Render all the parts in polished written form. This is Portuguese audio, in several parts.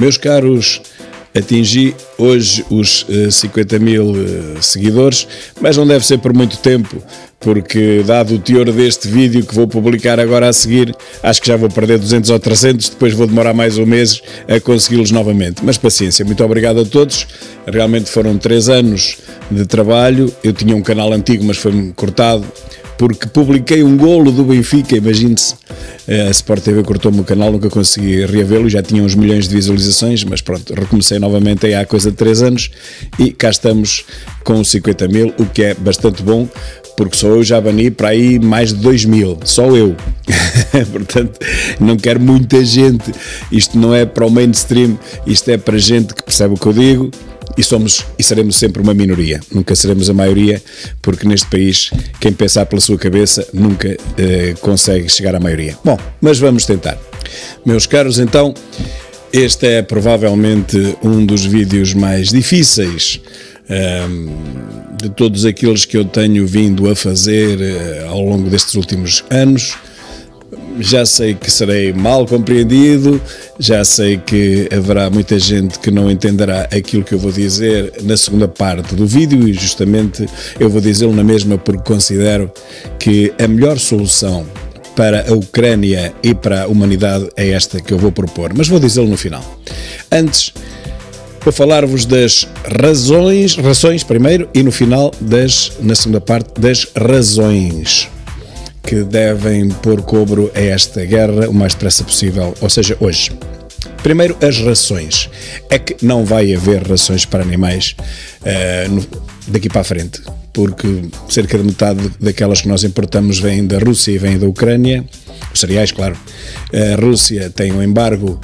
Meus caros, atingi hoje os 50 mil seguidores, mas não deve ser por muito tempo, porque dado o teor deste vídeo que vou publicar agora a seguir, acho que já vou perder 200 ou 300, depois vou demorar mais um mês a consegui-los novamente. Mas paciência, muito obrigado a todos, realmente foram 3 anos de trabalho. Eu tinha um canal antigo, mas foi-me cortado, porque publiquei um golo do Benfica, imagine-se. A Sport TV cortou-me o canal, nunca consegui reavê-lo, já tinha uns milhões de visualizações, mas pronto, recomecei novamente aí há coisa de 3 anos e cá estamos com os 50 mil, o que é bastante bom, porque só eu já bani para aí mais de 2 mil, só eu. Portanto, não quero muita gente, isto não é para o mainstream, isto é para gente que percebe o que eu digo. E somos e seremos sempre uma minoria, nunca seremos a maioria, porque neste país quem pensar pela sua cabeça nunca consegue chegar à maioria. Bom, mas vamos tentar. Meus caros, então, este é provavelmente um dos vídeos mais difíceis de todos aqueles que eu tenho vindo a fazer ao longo destes últimos anos. Já sei que serei mal compreendido, já sei que haverá muita gente que não entenderá aquilo que eu vou dizer na segunda parte do vídeo e justamente eu vou dizê-lo na mesma porque considero que a melhor solução para a Ucrânia e para a humanidade é esta que eu vou propor, mas vou dizê-lo no final. Antes, vou falar-vos das rações primeiro e no final, na segunda parte, das razões que devem pôr cobro a esta guerra o mais depressa possível, ou seja, hoje. Primeiro, as rações. É que não vai haver rações para animais daqui para a frente, porque cerca de metade daquelas que nós importamos vêm da Rússia e vêm da Ucrânia. Os cereais, claro. A Rússia tem um embargo,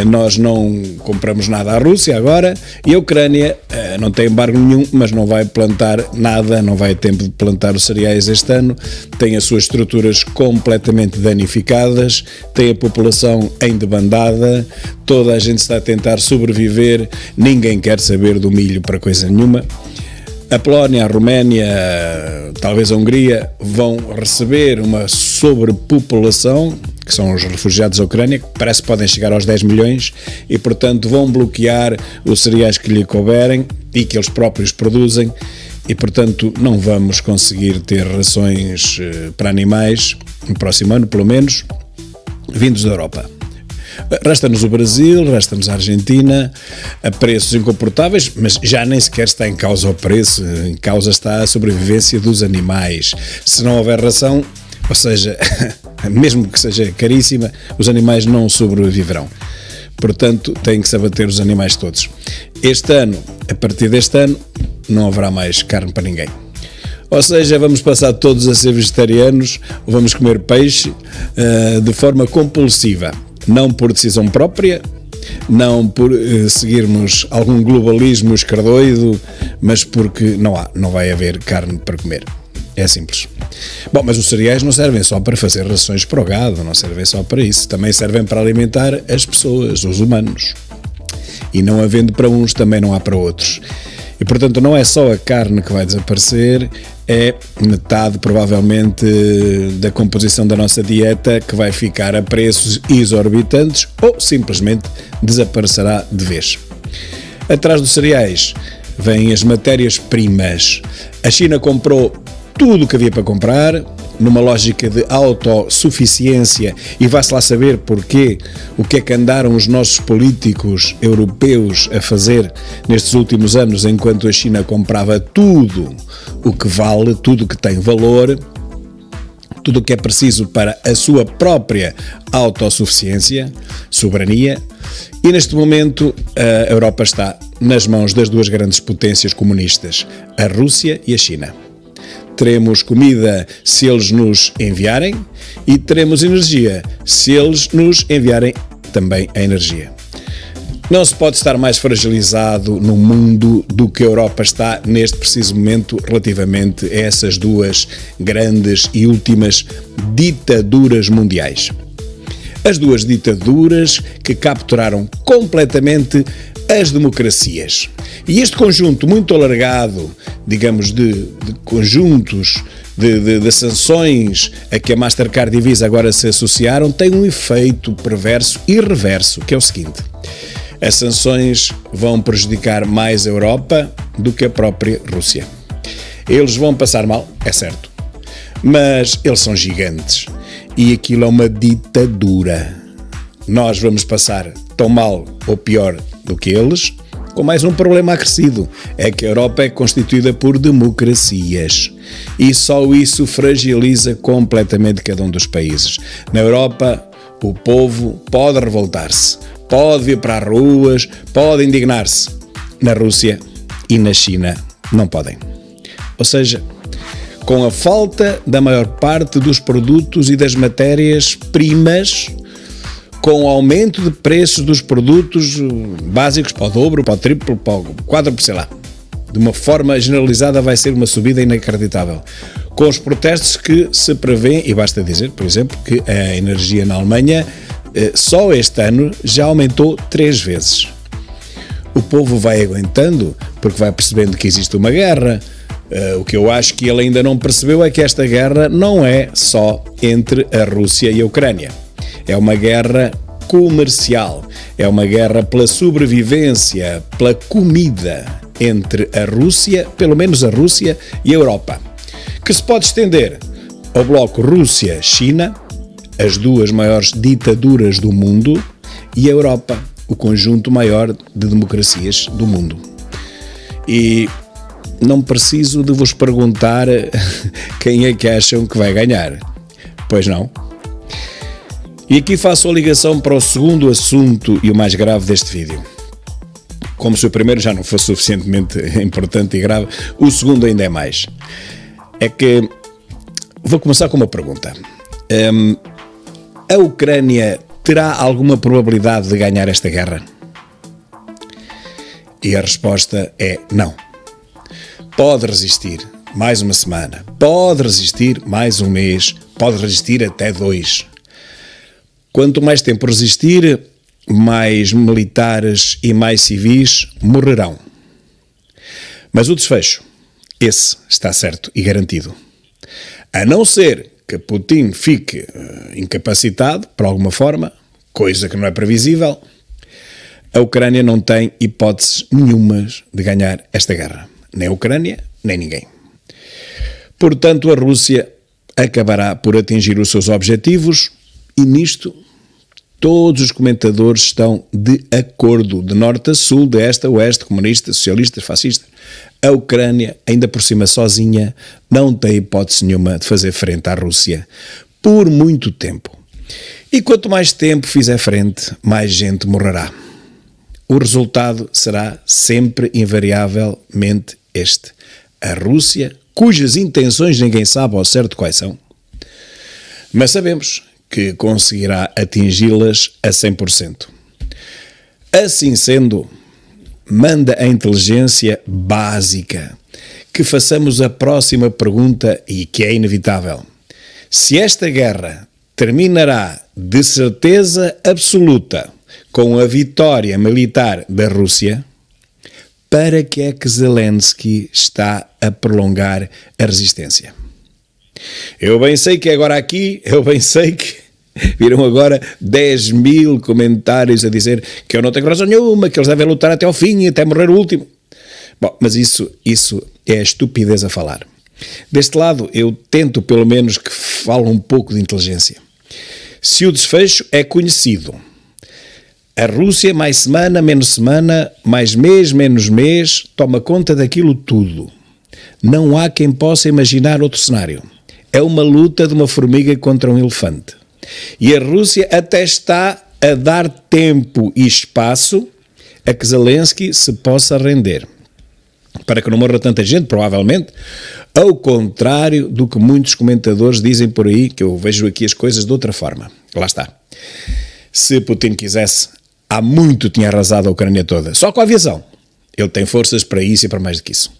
nós não compramos nada à Rússia agora, e a Ucrânia não tem embargo nenhum, mas não vai plantar nada, não vai ter tempo de plantar os cereais este ano, tem as suas estruturas completamente danificadas, tem a população em debandada, toda a gente está a tentar sobreviver, ninguém quer saber do milho para coisa nenhuma. A Polónia, a Roménia, talvez a Hungria vão receber uma sobrepopulação, que são os refugiados da Ucrânia, que parece que podem chegar aos 10 milhões e, portanto, vão bloquear os cereais que lhe couberem e que eles próprios produzem e, portanto, não vamos conseguir ter rações para animais no próximo ano, pelo menos, vindos da Europa. Resta-nos o Brasil, resta-nos a Argentina, a preços incomportáveis, mas já nem sequer está em causa o preço, em causa está a sobrevivência dos animais. Se não houver ração, ou seja, mesmo que seja caríssima, os animais não sobreviverão. Portanto, tem que se abater os animais todos. Este ano, a partir deste ano, não haverá mais carne para ninguém. Ou seja, vamos passar todos a ser vegetarianos, ou vamos comer peixe de forma compulsiva. Não por decisão própria, não por seguirmos algum globalismo escardoido, mas porque não vai haver carne para comer. É simples. Bom, mas os cereais não servem só para fazer rações para o gado, não servem só para isso. Também servem para alimentar as pessoas, os humanos. E não havendo para uns, também não há para outros. E, portanto, não é só a carne que vai desaparecer, é metade, provavelmente, da composição da nossa dieta que vai ficar a preços exorbitantes ou simplesmente desaparecerá de vez. Atrás dos cereais vêm as matérias-primas. A China comprou tudo o que havia para comprar, numa lógica de autossuficiência, e vá-se lá saber porquê, o que é que andaram os nossos políticos europeus a fazer nestes últimos anos, enquanto a China comprava tudo o que vale, tudo o que tem valor, tudo o que é preciso para a sua própria autossuficiência, soberania, e neste momento a Europa está nas mãos das duas grandes potências comunistas, a Rússia e a China. Teremos comida se eles nos enviarem e teremos energia se eles nos enviarem também a energia. Não se pode estar mais fragilizado no mundo do que a Europa está neste preciso momento relativamente a essas duas grandes e últimas ditaduras mundiais. As duas ditaduras que capturaram completamente as democracias. E este conjunto muito alargado, digamos, de conjuntos de sanções a que a Mastercard e Visa agora se associaram, tem um efeito perverso e reverso, que é o seguinte: As sanções vão prejudicar mais a Europa do que a própria Rússia. Eles vão passar mal, é certo, mas eles são gigantes e aquilo é uma ditadura. Nós vamos passar tão mal ou pior do que eles, com mais um problema acrescido, é que a Europa é constituída por democracias e só isso fragiliza completamente cada um dos países. Na Europa, o povo pode revoltar-se, pode ir para as ruas, pode indignar-se. Na Rússia e na China não podem. Ou seja, com a falta da maior parte dos produtos e das matérias-primas, com o aumento de preços dos produtos básicos para o dobro, para o triplo, para o quádruplo, sei lá, de uma forma generalizada vai ser uma subida inacreditável. Com os protestos que se prevêem, e basta dizer, por exemplo, que a energia na Alemanha só este ano já aumentou 3 vezes. O povo vai aguentando porque vai percebendo que existe uma guerra. O que eu acho que ele ainda não percebeu é que esta guerra não é só entre a Rússia e a Ucrânia. É uma guerra comercial, é uma guerra pela sobrevivência, pela comida entre a Rússia, pelo menos a Rússia e a Europa, que se pode estender ao bloco Rússia-China, as duas maiores ditaduras do mundo, e a Europa, o conjunto maior de democracias do mundo. E não preciso de vos perguntar quem é que acham que vai ganhar. Pois não? E aqui faço a ligação para o segundo assunto e o mais grave deste vídeo. Como se o primeiro já não fosse suficientemente importante e grave, o segundo ainda é mais. É que vou começar com uma pergunta. A Ucrânia terá alguma probabilidade de ganhar esta guerra? E a resposta é não. Pode resistir mais uma semana, pode resistir mais um mês, pode resistir até 2. Quanto mais tempo resistir, mais militares e mais civis morrerão. Mas o desfecho, esse está certo e garantido. A não ser que Putin fique incapacitado, por alguma forma, coisa que não é previsível, a Ucrânia não tem hipóteses nenhumas de ganhar esta guerra. Nem a Ucrânia, nem ninguém. Portanto, a Rússia acabará por atingir os seus objetivos e nisto todos os comentadores estão de acordo, de norte a sul, de este a oeste, comunistas, socialistas, fascistas. A Ucrânia, ainda por cima sozinha, não tem hipótese nenhuma de fazer frente à Rússia por muito tempo. E quanto mais tempo fizer frente, mais gente morrerá. O resultado será sempre, invariavelmente, este. A Rússia, cujas intenções ninguém sabe ao certo quais são, mas sabemos que conseguirá atingi-las a 100%. Assim sendo, manda a inteligência básica que façamos a próxima pergunta e que é inevitável. Se esta guerra terminará de certeza absoluta com a vitória militar da Rússia, para que é que Zelensky está a prolongar a resistência? Eu bem sei que agora aqui, viram agora 10 mil comentários a dizer que eu não tenho razão nenhuma, que eles devem lutar até ao fim e até morrer o último. Bom, mas isso é estupidez a falar. Deste lado, eu tento pelo menos que fale um pouco de inteligência. Se o desfecho é conhecido, a Rússia mais semana, mais mês, menos mês, toma conta daquilo tudo. Não há quem possa imaginar outro cenário. É uma luta de uma formiga contra um elefante. E a Rússia até está a dar tempo e espaço a que Zelensky se possa render. Para que não morra tanta gente, provavelmente, ao contrário do que muitos comentadores dizem por aí, que eu vejo aqui as coisas de outra forma. Lá está. Se Putin quisesse, há muito tinha arrasado a Ucrânia toda, só com a aviação. Ele tem forças para isso e para mais do que isso.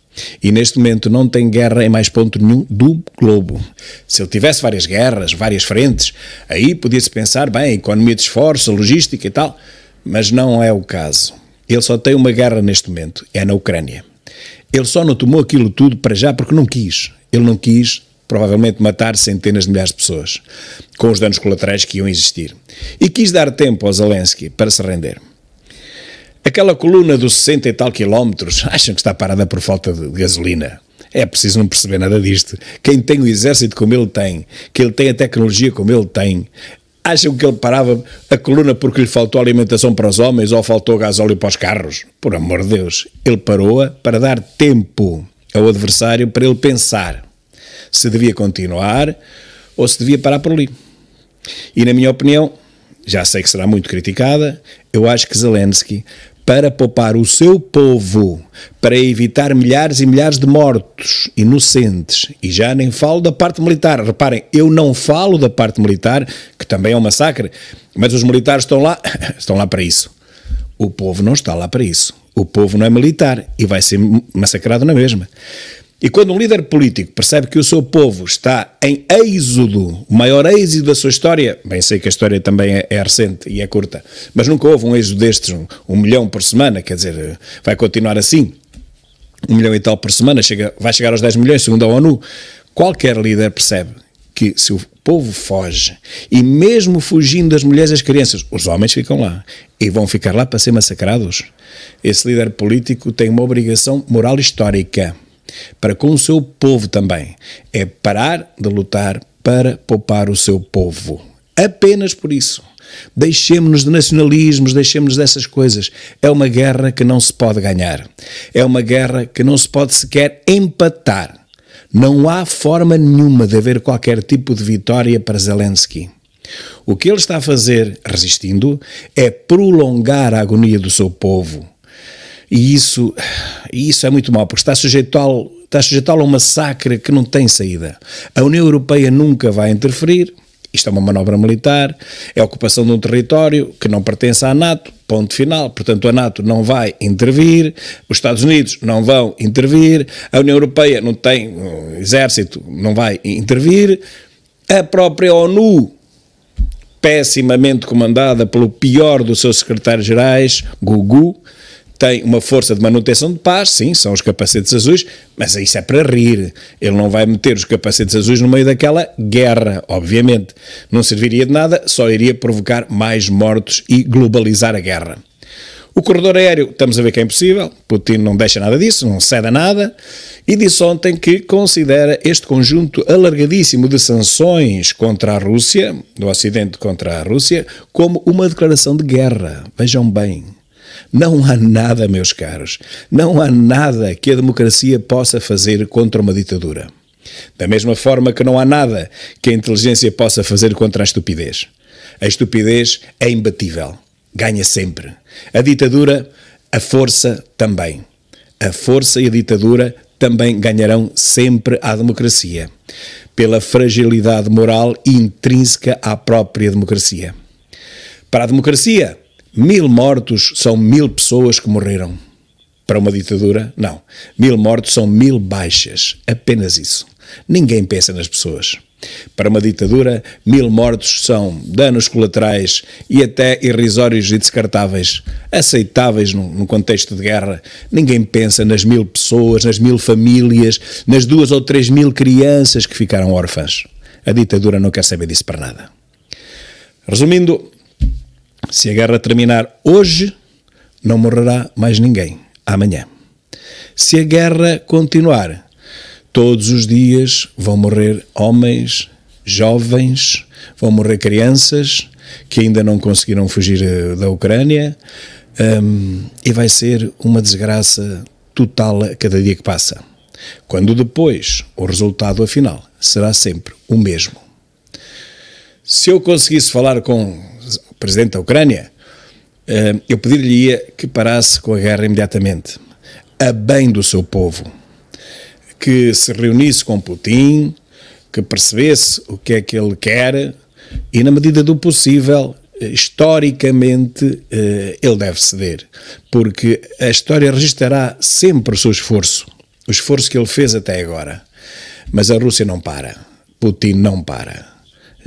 E neste momento não tem guerra em mais ponto nenhum do globo. Se ele tivesse várias guerras, várias frentes, aí podia-se pensar, bem, economia de esforço, logística e tal, mas não é o caso. Ele só tem uma guerra neste momento, é na Ucrânia. Ele só não tomou aquilo tudo para já porque não quis. Ele não quis, provavelmente, matar centenas de milhares de pessoas, com os danos colaterais que iam existir. E quis dar tempo ao Zelensky para se render. Aquela coluna dos 60 e tal quilómetros, acham que está parada por falta de gasolina. É preciso não perceber nada disto. Quem tem o exército como ele tem, que ele tem a tecnologia como ele tem, acham que ele parava a coluna porque lhe faltou alimentação para os homens ou faltou gasóleo para os carros? Por amor de Deus. Ele parou-a para dar tempo ao adversário para ele pensar se devia continuar ou se devia parar por ali. E na minha opinião, já sei que será muito criticada, eu acho que Zelensky, para poupar o seu povo, para evitar milhares e milhares de mortos inocentes, e já nem falo da parte militar, reparem, eu não falo da parte militar, que também é um massacre, mas os militares estão lá para isso. O povo não está lá para isso. O povo não é militar e vai ser massacrado na mesma. E quando um líder político percebe que o seu povo está em êxodo, o maior êxodo da sua história, bem sei que a história também é recente e é curta, mas nunca houve um êxodo destes, 1 milhão por semana, quer dizer, vai continuar assim, 1 milhão e tal por semana, vai chegar aos 10 milhões, segundo a ONU. Qualquer líder percebe que se o povo foge, e mesmo fugindo das mulheres e das crianças, os homens ficam lá, e vão ficar lá para ser massacrados. Esse líder político tem uma obrigação moral histórica, para com o seu povo também, é parar de lutar para poupar o seu povo. Apenas por isso. Deixemos-nos de nacionalismos, deixemos-nos dessas coisas. É uma guerra que não se pode ganhar. É uma guerra que não se pode sequer empatar. Não há forma nenhuma de haver qualquer tipo de vitória para Zelensky. O que ele está a fazer, resistindo, é prolongar a agonia do seu povo. E isso é muito mau, porque está sujeitá-lo a um massacre que não tem saída. A União Europeia nunca vai interferir, isto é uma manobra militar, é a ocupação de um território que não pertence à NATO, ponto final, portanto a NATO não vai intervir, os Estados Unidos não vão intervir, a União Europeia não tem exército, não vai intervir, a própria ONU, pessimamente comandada pelo pior dos seus secretários-gerais, Gugu, tem uma força de manutenção de paz, sim, são os capacetes azuis, mas isso é para rir. Ele não vai meter os capacetes azuis no meio daquela guerra, obviamente. Não serviria de nada, só iria provocar mais mortos e globalizar a guerra. O corredor aéreo, estamos a ver que é impossível, Putin não deixa nada disso, não cede a nada, e disse ontem que considera este conjunto alargadíssimo de sanções contra a Rússia, do Ocidente contra a Rússia, como uma declaração de guerra. Vejam bem. Não há nada, meus caros, não há nada que a democracia possa fazer contra uma ditadura. Da mesma forma que não há nada que a inteligência possa fazer contra a estupidez. A estupidez é imbatível, ganha sempre. A ditadura, a força também. A força e a ditadura também ganharão sempre à democracia, pela fragilidade moral intrínseca à própria democracia. Para a democracia, 1000 mortos são 1000 pessoas que morreram. Para uma ditadura, não. 1000 mortos são 1000 baixas. Apenas isso. Ninguém pensa nas pessoas. Para uma ditadura, 1000 mortos são danos colaterais e até irrisórios e descartáveis, aceitáveis num contexto de guerra. Ninguém pensa nas 1000 pessoas, nas 1000 famílias, nas 2 ou 3 mil crianças que ficaram órfãs. A ditadura não quer saber disso para nada. Resumindo, se a guerra terminar hoje, não morrerá mais ninguém amanhã. Se a guerra continuar, todos os dias vão morrer homens, jovens, vão morrer crianças que ainda não conseguiram fugir da Ucrânia, e vai ser uma desgraça total a cada dia que passa. Quando depois o resultado afinal será sempre o mesmo. Se eu conseguisse falar com o presidente da Ucrânia, eu pediria que parasse com a guerra imediatamente, a bem do seu povo, que se reunisse com Putin, que percebesse o que é que ele quer e, na medida do possível, historicamente, ele deve ceder, porque a história registará sempre o seu esforço, o esforço que ele fez até agora. Mas a Rússia não para, Putin não para.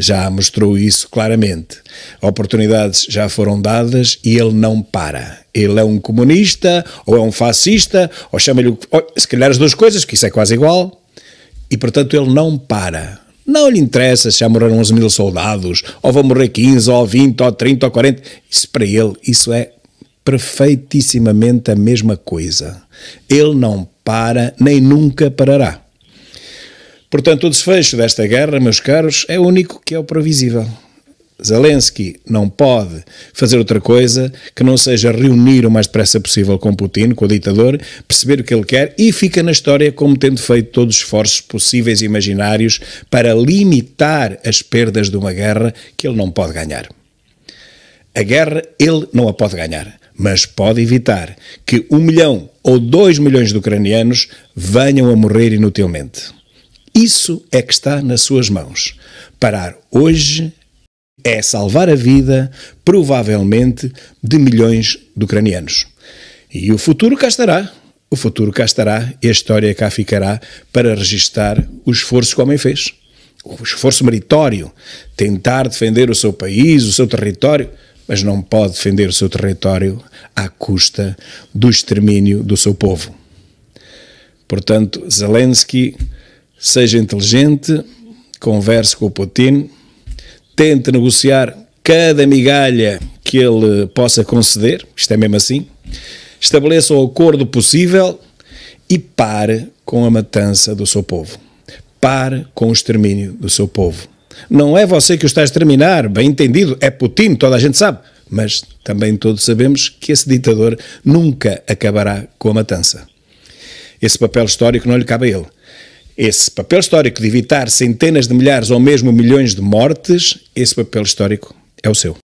Já mostrou isso claramente. Oportunidades já foram dadas e ele não para. Ele é um comunista, ou é um fascista, ou chama-lhe, se calhar as duas coisas, que isso é quase igual, e portanto ele não para. Não lhe interessa se já morreram 11 mil soldados, ou vão morrer 15, ou 20, ou 30, ou 40. Isso para ele, isso é perfeitissimamente a mesma coisa. Ele não para, nem nunca parará. Portanto, o desfecho desta guerra, meus caros, é o único que é o previsível. Zelensky não pode fazer outra coisa que não seja reunir o mais depressa possível com Putin, com o ditador, perceber o que ele quer e fica na história como tendo feito todos os esforços possíveis e imaginários para limitar as perdas de uma guerra que ele não pode ganhar. A guerra ele não a pode ganhar, mas pode evitar que 1 milhão ou 2 milhões de ucranianos venham a morrer inutilmente. Isso é que está nas suas mãos. Parar hoje é salvar a vida, provavelmente, de milhões de ucranianos. E o futuro cá estará. O futuro cá estará e a história cá ficará para registar o esforço que o homem fez. O esforço meritório, tentar defender o seu país, o seu território, mas não pode defender o seu território à custa do extermínio do seu povo. Portanto, Zelensky, seja inteligente, converse com o Putin, tente negociar cada migalha que ele possa conceder, isto é mesmo assim, estabeleça o acordo possível e pare com a matança do seu povo. Pare com o extermínio do seu povo. Não é você que o está a exterminar, bem entendido, é Putin, toda a gente sabe, mas também todos sabemos que esse ditador nunca acabará com a matança. Esse papel histórico não lhe cabe a ele. Esse papel histórico de evitar centenas de milhares ou mesmo milhões de mortes, esse papel histórico é o seu.